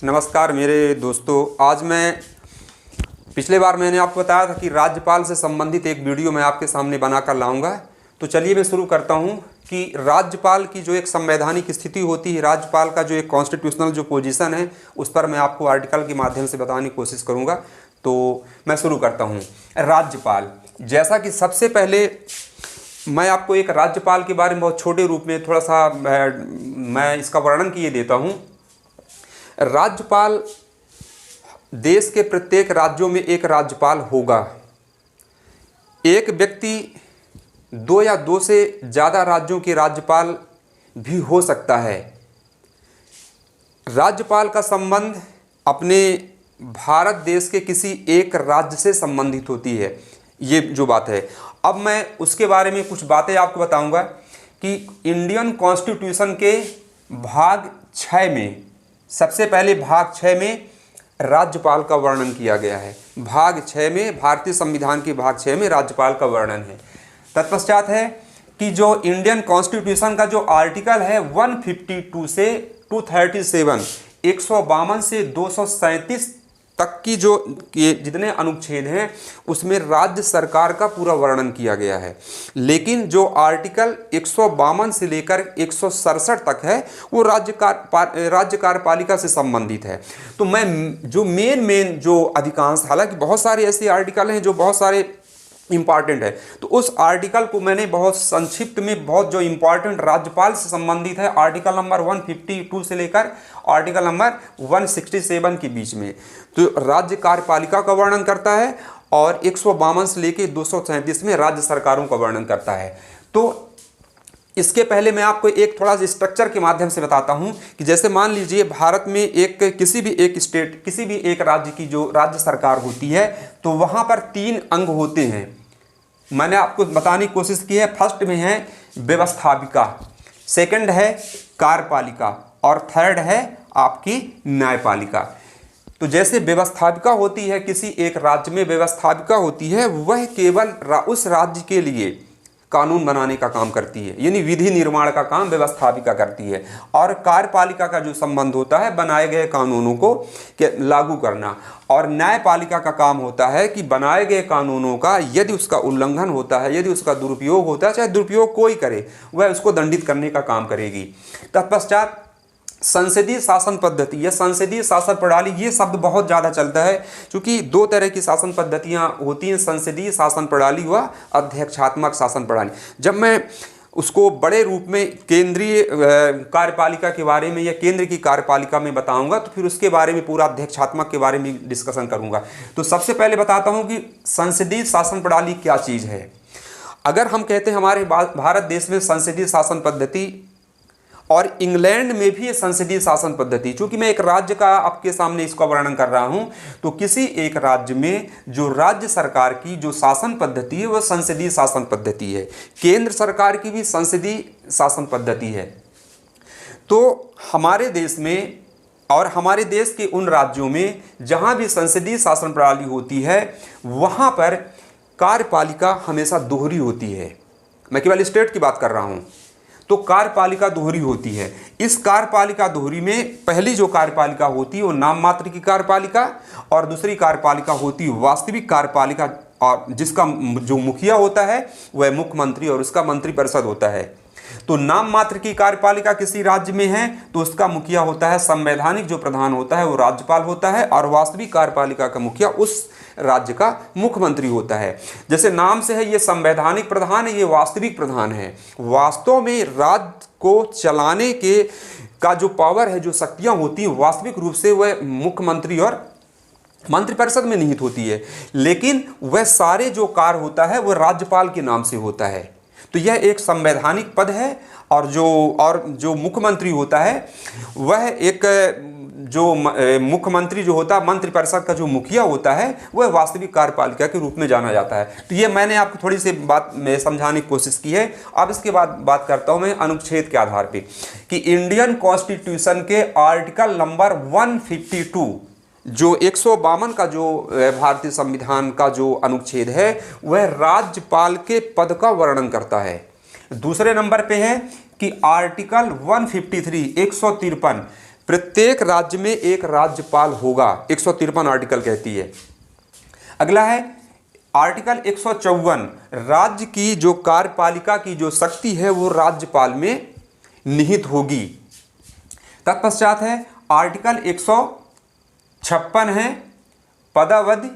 नमस्कार मेरे दोस्तों। आज मैं पिछले बार मैंने आपको बताया था कि राज्यपाल से संबंधित एक वीडियो मैं आपके सामने बनाकर लाऊंगा। तो चलिए मैं शुरू करता हूं कि राज्यपाल की जो एक संवैधानिक स्थिति होती है, राज्यपाल का जो एक कॉन्स्टिट्यूशनल जो पोजीशन है, उस पर मैं आपको आर्टिकल के माध्यम से बताने की कोशिश करूंगा। तो मैं शुरू करता हूं। राज्यपाल, जैसा कि सबसे पहले मैं आपको एक राज्यपाल के बारे में बहुत छोटे रूप में थोड़ा सा मैं इसका वर्णन किए देता हूं। राज्यपाल, देश के प्रत्येक राज्यों में एक राज्यपाल होगा। एक व्यक्ति दो या दो से ज़्यादा राज्यों के राज्यपाल भी हो सकता है। राज्यपाल का संबंध अपने भारत देश के किसी एक राज्य से संबंधित होती है, ये जो बात है। अब मैं उसके बारे में कुछ बातें आपको बताऊंगा कि इंडियन कॉन्स्टिट्यूशन के भाग 6 में, सबसे पहले भाग 6 में राज्यपाल का वर्णन किया गया है। भाग 6 में, भारतीय संविधान के भाग 6 में राज्यपाल का वर्णन है। तत्पश्चात है कि जो इंडियन कॉन्स्टिट्यूशन का जो आर्टिकल है 152 से 237, 152 से 237 तक की जो जितने अनुच्छेद हैं उसमें राज्य सरकार का पूरा वर्णन किया गया है। लेकिन जो आर्टिकल 152 से लेकर 167 तक है वो राज्य कार्यपालिका से संबंधित है। तो मैं जो मेन जो अधिकांश, हालांकि बहुत सारे ऐसे आर्टिकल हैं जो बहुत सारे इम्पॉर्टेंट है, तो उस आर्टिकल को मैंने बहुत संक्षिप्त में, बहुत जो इम्पॉर्टेंट राज्यपाल से संबंधित है, आर्टिकल नंबर 152 से लेकर आर्टिकल नंबर 167 के बीच में, तो राज्य कार्यपालिका का वर्णन करता है और 152 से लेकर 237 में राज्य सरकारों का वर्णन करता है। तो इसके पहले मैं आपको एक थोड़ा सा स्ट्रक्चर के माध्यम से बताता हूं कि जैसे मान लीजिए भारत में किसी भी एक स्टेट, किसी भी एक राज्य की जो राज्य सरकार होती है, तो वहां पर 3 अंग होते हैं। मैंने आपको बताने की कोशिश की है। फर्स्ट में है व्यवस्थापिका, सेकंड है कार्यपालिका और थर्ड है आपकी न्यायपालिका। तो जैसे व्यवस्थापिका होती है, किसी एक राज्य में व्यवस्थापिका होती है, वह केवल उस राज्य के लिए कानून बनाने का काम करती है, यानी विधि निर्माण का काम व्यवस्थापिका करती है। और कार्यपालिका का जो संबंध होता है बनाए गए कानूनों को लागू करना। और न्यायपालिका का काम होता है कि बनाए गए कानूनों का यदि उसका उल्लंघन होता है, यदि उसका दुरुपयोग होता है, चाहे दुरुपयोग कोई करे, वह उसको दंडित करने का काम करेगी। तत्पश्चात संसदीय शासन पद्धति या संसदीय शासन प्रणाली, ये शब्द बहुत ज़्यादा चलता है क्योंकि 2 तरह की शासन पद्धतियाँ होती हैं, संसदीय शासन प्रणाली व अध्यक्षात्मक शासन प्रणाली। जब मैं उसको बड़े रूप में केंद्रीय कार्यपालिका के बारे में या केंद्र की कार्यपालिका में बताऊंगा, तो फिर उसके बारे में पूरा अध्यक्षात्मक के बारे में डिस्कशन करूंगा। तो सबसे पहले बताता हूँ कि संसदीय शासन प्रणाली क्या चीज़ है। अगर हम कहते हैं हमारे भारत देश में संसदीय शासन पद्धति, और इंग्लैंड में भी ये संसदीय शासन पद्धति, चूंकि मैं एक राज्य का आपके सामने इसका वर्णन कर रहा हूं, तो किसी एक राज्य में जो राज्य सरकार की जो शासन पद्धति है वह संसदीय शासन पद्धति है। केंद्र सरकार की भी संसदीय शासन पद्धति है। तो हमारे देश में और हमारे देश के उन राज्यों में जहां भी संसदीय शासन प्रणाली होती है, वहां पर कार्यपालिका हमेशा दोहरी होती है। मैं केवल स्टेट की बात कर रहा हूं। तो कार्यपालिका दोहरी होती है। इस कार्यपालिका दोहरी में पहली जो कार्यपालिका होती है वो नाम मात्र की कार्यपालिका, और दूसरी कार्यपालिका होती है वास्तविक कार्यपालिका, और जिसका जो मुखिया होता है वह मुख्यमंत्री और उसका मंत्रिपरिषद होता है। तो नाम मात्र की कार्यपालिका किसी राज्य में है तो उसका मुखिया होता है, संवैधानिक जो प्रधान होता है वो राज्यपाल होता है, और वास्तविक कार्यपालिका का मुखिया उस राज्य का मुख्यमंत्री होता है। जैसे नाम से है ये संवैधानिक प्रधान है, ये वास्तविक प्रधान है। वास्तव में राज्य को चलाने के का जो पावर है, जो शक्तियां होती हैं, वास्तविक रूप से वह मुख्यमंत्री और मंत्रिपरिषद में निहित होती है, लेकिन वह सारे जो कार्य होता है वह राज्यपाल के नाम से होता है। तो यह एक संवैधानिक पद है। और जो मुख्यमंत्री होता है वह एक जो मुख्यमंत्री जो होता है, मंत्रिपरिषद का जो मुखिया होता है, वह वास्तविक कार्यपालिका के रूप में जाना जाता है। तो ये मैंने आपको थोड़ी सी बात में समझाने की कोशिश की है। अब इसके बाद बात करता हूं मैं अनुच्छेद के आधार पे कि इंडियन कॉन्स्टिट्यूशन के आर्टिकल नंबर 152, जो 152 का जो भारतीय संविधान का जो अनुच्छेद है, वह राज्यपाल के पद का वर्णन करता है। दूसरे नंबर पे है कि आर्टिकल 153 153 प्रत्येक राज्य में एक राज्यपाल होगा, 153 आर्टिकल कहती है। अगला है आर्टिकल 154, राज्य की जो कार्यपालिका की जो शक्ति है वो राज्यपाल में निहित होगी। तत्पश्चात है आर्टिकल 156 है पदावधि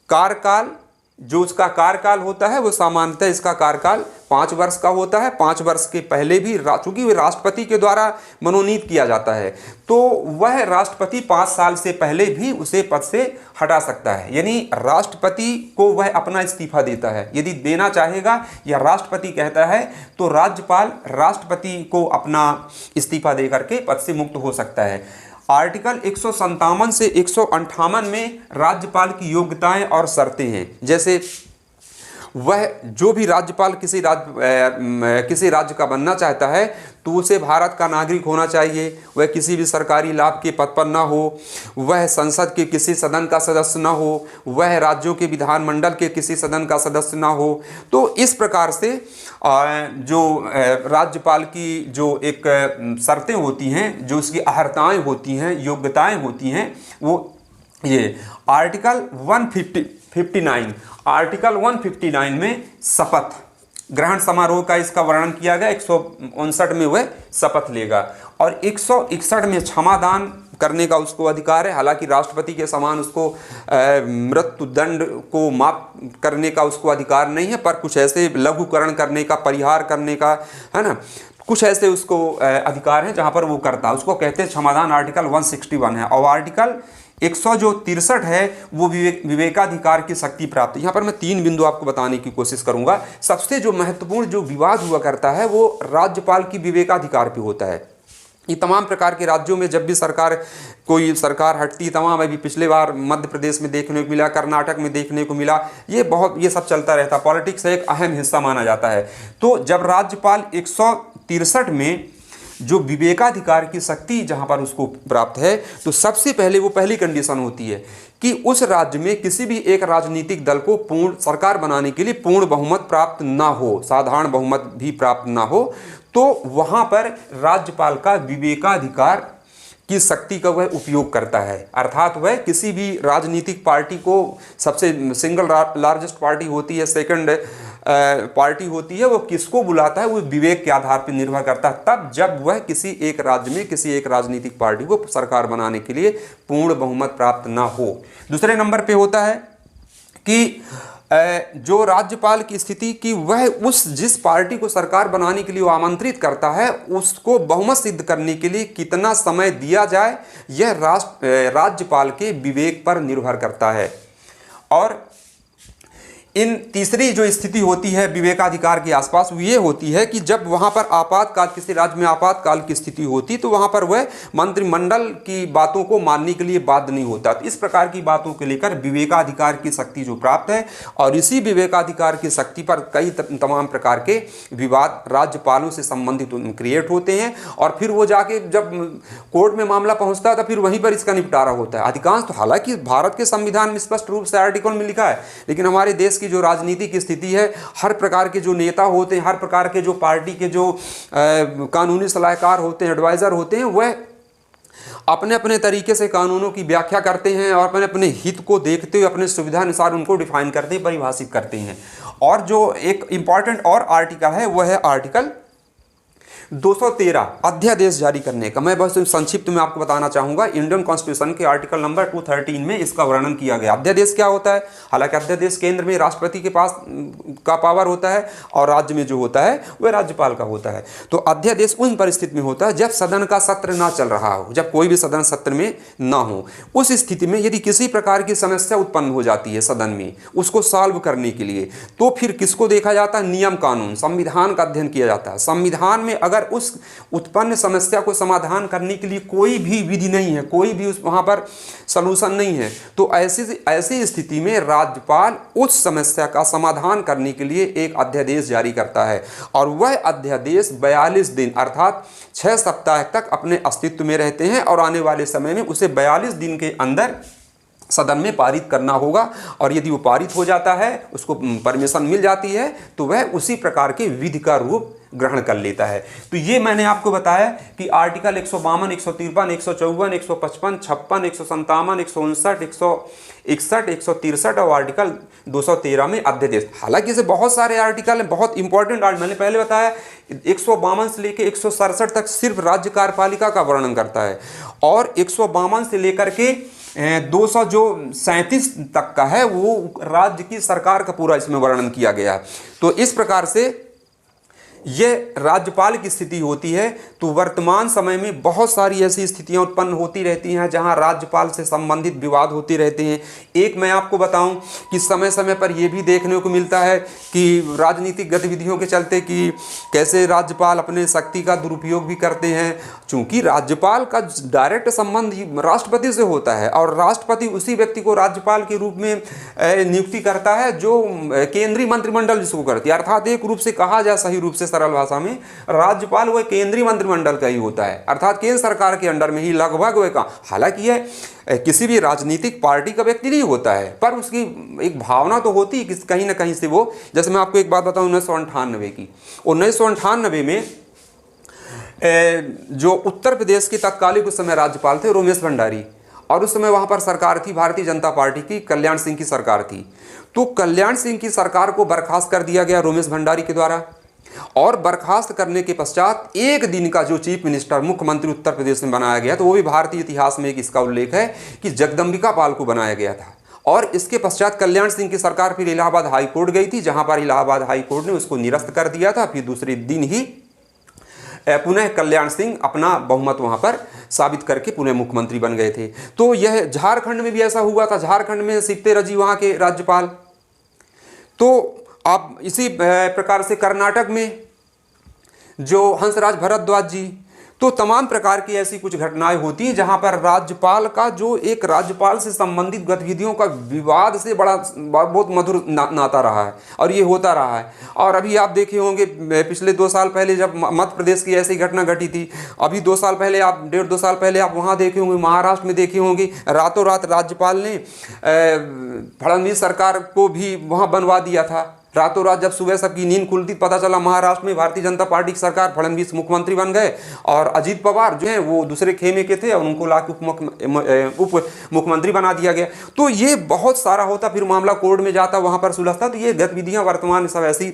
कार्यकाल, जो उसका कार्यकाल होता है वो सामान्यतः इसका कार्यकाल 5 वर्ष का होता है। 5 वर्ष के पहले भी चूंकि राष्ट्रपति के द्वारा मनोनीत किया जाता है तो वह राष्ट्रपति 5 साल से पहले भी उसे पद से हटा सकता है, यानी राष्ट्रपति को वह अपना इस्तीफा देता है। यदि देना चाहेगा या राष्ट्रपति कहता है तो राज्यपाल राष्ट्रपति को अपना इस्तीफा दे करके पद से मुक्त हो सकता है। आर्टिकल 157 से 158 में राज्यपाल की योग्यताएं और शर्तें हैं, जैसे वह जो भी राज्यपाल किसी राज्य का बनना चाहता है तो उसे भारत का नागरिक होना चाहिए, वह किसी भी सरकारी लाभ के पद पर न हो, वह संसद के किसी सदन का सदस्य न हो, वह राज्यों के विधानमंडल के किसी सदन का सदस्य न हो। तो इस प्रकार से जो राज्यपाल की जो एक शर्तें होती हैं, जो उसकी अहर्ताएँ होती हैं, योग्यताएँ होती हैं, वो ये आर्टिकल 159 आर्टिकल 159 में शपथ ग्रहण समारोह का इसका वर्णन किया गया। 159 में वह शपथ लेगा और 161 में क्षमादान करने का उसको अधिकार है। हालांकि राष्ट्रपति के समान उसको मृत्यु दंड को माफ करने का उसको अधिकार नहीं है, पर कुछ ऐसे लघुकरण करने का, परिहार करने का, है ना, कुछ ऐसे उसको अधिकार हैं जहां पर वो करता है, उसको कहते हैं क्षमादान। आर्टिकल 161 है। और आर्टिकल 163 है वो विवेकाधिकार की शक्ति प्राप्त। यहाँ पर मैं 3 बिंदु आपको बताने की कोशिश करूंगा। सबसे जो महत्वपूर्ण जो विवाद हुआ करता है वो राज्यपाल की विवेकाधिकार पे होता है। ये तमाम प्रकार के राज्यों में जब भी कोई सरकार हटती, तमाम अभी पिछले बार मध्य प्रदेश में देखने को मिला, कर्नाटक में देखने को मिला, ये सब चलता रहता। पॉलिटिक्स एक अहम हिस्सा माना जाता है। तो जब राज्यपाल 163 में जो विवेकाधिकार की शक्ति जहां पर उसको प्राप्त है तो सबसे पहले वो पहली कंडीशन होती है कि उस राज्य में किसी भी एक राजनीतिक दल को पूर्ण सरकार बनाने के लिए पूर्ण बहुमत प्राप्त ना हो, साधारण बहुमत भी प्राप्त ना हो, तो वहां पर राज्यपाल का विवेकाधिकार की शक्ति का वह उपयोग करता है। अर्थात वह किसी भी राजनीतिक पार्टी को, सबसे सिंगल लार्जेस्ट पार्टी होती है, सेकंड पार्टी होती है, वो किसको बुलाता है वो विवेक के आधार पर निर्भर करता है। तब जब वह किसी एक राज्य में किसी एक राजनीतिक पार्टी को सरकार बनाने के लिए पूर्ण बहुमत प्राप्त ना हो। दूसरे नंबर पे होता है कि जो राज्यपाल की स्थिति कि वह जिस पार्टी को सरकार बनाने के लिए वो आमंत्रित करता है उसको बहुमत सिद्ध करने के लिए कितना समय दिया जाए, यह राज्यपाल के विवेक पर निर्भर करता है। और इन तीसरी जो स्थिति होती है विवेकाधिकार के आसपास वो ये होती है कि जब वहाँ पर आपातकाल, किसी राज्य में आपातकाल की स्थिति होती तो वहाँ पर वह मंत्रिमंडल की बातों को मानने के लिए बाध्य नहीं होता। तो इस प्रकार की बातों को लेकर विवेकाधिकार की शक्ति जो प्राप्त है, और इसी विवेकाधिकार की शक्ति पर कई तमाम प्रकार के विवाद राज्यपालों से संबंधित क्रिएट होते हैं और फिर वो जाके जब कोर्ट में मामला पहुँचता है तो फिर वहीं पर इसका निपटारा होता है। अधिकांश तो हालांकि भारत के संविधान में स्पष्ट रूप से आर्टिकल में लिखा है, लेकिन हमारे देश की जो राजनीतिक स्थिति है, हर प्रकार के जो नेता होते हैं, हर प्रकार के जो पार्टी के जो कानूनी सलाहकार होते हैं, एडवाइजर होते हैं, वह अपने अपने तरीके से कानूनों की व्याख्या करते हैं और अपने अपने हित को देखते हुए अपने सुविधा अनुसार उनको डिफाइन करते हैं, परिभाषित करते हैं। और जो एक इंपॉर्टेंट और आर्टिकल है वह है आर्टिकल 213 अध्यादेश जारी करने का। मैं बस संक्षिप्त में आपको बताना चाहूंगा। इंडियन कॉन्स्टिट्यूशन के आर्टिकल नंबर 213 में इसका वर्णन किया गया। अध्यादेश क्या होता है? हालांकि अध्यादेश केंद्र में राष्ट्रपति के पास का पावर होता है और राज्य में जो होता है वह राज्यपाल का होता है। तो अध्यादेश उन परिस्थिति में होता है जब सदन का सत्र ना चल रहा हो, जब कोई भी सदन सत्र में ना हो। उस स्थिति में यदि किसी प्रकार की समस्या उत्पन्न हो जाती है सदन में, उसको सॉल्व करने के लिए, तो फिर किसको देखा जाता है? नियम कानून, संविधान का अध्ययन किया जाता है। संविधान में अगर उस उत्पन्न समस्या को समाधान करने के लिए कोई भी विधि नहीं है, कोई भी वहां पर सलूशन नहीं है, तो ऐसी स्थिति में राज्यपाल उस समस्या का समाधान करने के लिए एक अध्यादेश जारी करता है और वह अध्यादेश 42 दिन अर्थात 6 सप्ताह तक अपने अस्तित्व में रहते हैं और आने वाले समय में उसे 42 दिन के अंदर सदन में पारित करना होगा, और यदि वो पारित हो जाता है, उसको परमिशन मिल जाती है, तो वह उसी प्रकार के विधि का रूप ग्रहण कर लेता है। तो ये मैंने आपको बताया कि आर्टिकल 152, 153, 154, 155, 56, 157, 159, 161, 163 और आर्टिकल 213 में अध्यादेश। हालांकि इसे बहुत सारे आर्टिकल हैं, बहुत इंपॉर्टेंट आर्टिकल। मैंने पहले बताया 152 से लेकर 167 तक सिर्फ राज्य कार्यपालिका का वर्णन करता है, और 152 से लेकर के 237 तक का है, वो राज्य की सरकार का पूरा इसमें वर्णन किया गया है। तो इस प्रकार से ये राज्यपाल की स्थिति होती है। तो वर्तमान समय में बहुत सारी ऐसी स्थितियां उत्पन्न होती रहती हैं जहां राज्यपाल से संबंधित विवाद होते रहते हैं। एक मैं आपको बताऊं कि समय समय पर यह भी देखने को मिलता है कि राजनीतिक गतिविधियों के चलते कि कैसे राज्यपाल अपने शक्ति का दुरुपयोग भी करते हैं। चूंकि राज्यपाल का डायरेक्ट संबंध राष्ट्रपति से होता है, और राष्ट्रपति उसी व्यक्ति को राज्यपाल के रूप में नियुक्ति करता है जो केंद्रीय मंत्रिमंडल जिसको करती है। अर्थात एक रूप से कहा जाए, सही रूप से सरल भाषा में, राज्यपाल वह केंद्रीय मंत्रिमंडल का ही होता है, अर्थात केंद्र सरकार के अंडर में ही लगभग वह का। हालांकि यह किसी भी राजनीतिक पार्टी का व्यक्ति नहीं होता है, पर उसकी एक भावना तो होती है कि कहीं ना कहीं से वो, जैसे मैं आपको एक बात बताऊं 1998 की। 1998 में जो उत्तर प्रदेश के तत्कालीन उस समय राज्यपाल थे रोमेश भंडारी, और उस समय वहां पर सरकार थी भारतीय जनता पार्टी की, कल्याण सिंह की सरकार थी। तो कल्याण सिंह की सरकार को बर्खास्त कर दिया गया रोमेश भंडारी के द्वारा, और बर्खास्त करने के पश्चात एक दिन का जो चीफ मिनिस्टर, मुख्यमंत्री उत्तर प्रदेश में बनाया गया, तो वो भी भारतीय इतिहास में एक इसका उल्लेख है कि जगदम्बिका पाल को बनाया गया था। और इसके पश्चात कल्याण सिंह की सरकार फिर इलाहाबाद हाई कोर्ट गई थी, जहां पर इलाहाबाद हाई कोर्ट ने उसको निरस्त कर दिया था। फिर दूसरे दिन ही पुनः कल्याण सिंह अपना बहुमत वहां पर साबित करके पुनः मुख्यमंत्री बन गए थे। तो यह झारखंड में भी ऐसा हुआ था। झारखंड में सिप्ते रजी वहां के राज्यपाल। तो आप इसी प्रकार से कर्नाटक में जो हंसराज भारद्वाज जी, तो तमाम प्रकार की ऐसी कुछ घटनाएं होती हैं जहां पर राज्यपाल का जो एक राज्यपाल से संबंधित गतिविधियों का विवाद से बहुत मधुर नाता रहा है, और ये होता रहा है। और अभी आप देखे होंगे पिछले 2 साल पहले जब मध्य प्रदेश की ऐसी घटना घटी थी, अभी 2 साल पहले आप 1.5-2 साल पहले आप वहाँ देखे होंगे, महाराष्ट्र में देखे होंगे, रातों रात राज्यपाल ने फडणवीस सरकार को भी वहाँ बनवा दिया था। रातों रात जब सुबह सबकी नींद खुलती, पता चला महाराष्ट्र में भारतीय जनता पार्टी की सरकार, फडणवीस मुख्यमंत्री बन गए, और अजीत पवार जो है वो दूसरे खेमे के थे, और उनको लाके उप मुख्यमंत्री बना दिया गया। तो ये बहुत सारा होता, फिर मामला कोर्ट में जाता, वहाँ पर सुलझता। तो ये गतिविधियाँ वर्तमान सब ऐसी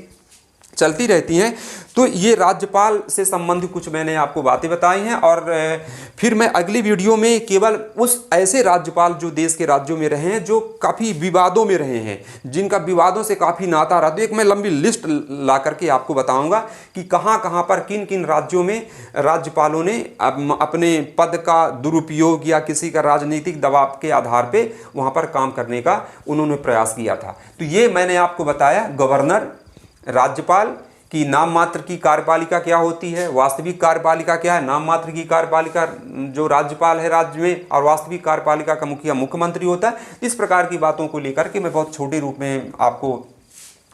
चलती रहती हैं। तो ये राज्यपाल से संबंधित कुछ मैंने आपको बातें बताई हैं, और फिर मैं अगली वीडियो में केवल उस ऐसे राज्यपाल जो देश के राज्यों में रहे हैं, जो काफ़ी विवादों में रहे हैं, जिनका विवादों से काफ़ी नाता रहा, तो एक मैं लंबी लिस्ट ला करके आपको बताऊंगा कि कहाँ कहाँ पर किन किन राज्यों में राज्यपालों ने अपने पद का दुरुपयोग या किसी का राजनीतिक दबाव के आधार पर वहाँ पर काम करने का उन्होंने प्रयास किया था। तो ये मैंने आपको बताया गवर्नर, राज्यपाल की नाम मात्र की कार्यपालिका क्या होती है, वास्तविक कार्यपालिका क्या है। नाम मात्र की कार्यपालिका जो राज्यपाल है राज्य में, और वास्तविक कार्यपालिका का मुखिया मुख्यमंत्री होता है। इस प्रकार की बातों को लेकर के मैं बहुत छोटे रूप में आपको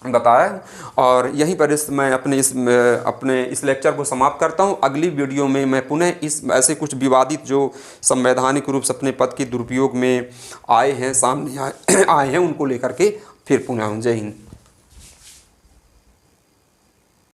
बताया, और यहीं पर मैं अपने इस लेक्चर को समाप्त करता हूं। अगली वीडियो में मैं पुनः इस ऐसे कुछ विवादित जो संवैधानिक रूप से अपने पद के दुरुपयोग में आए हैं, सामने आए हैं, उनको लेकर के फिर पुनः। जय हिंद।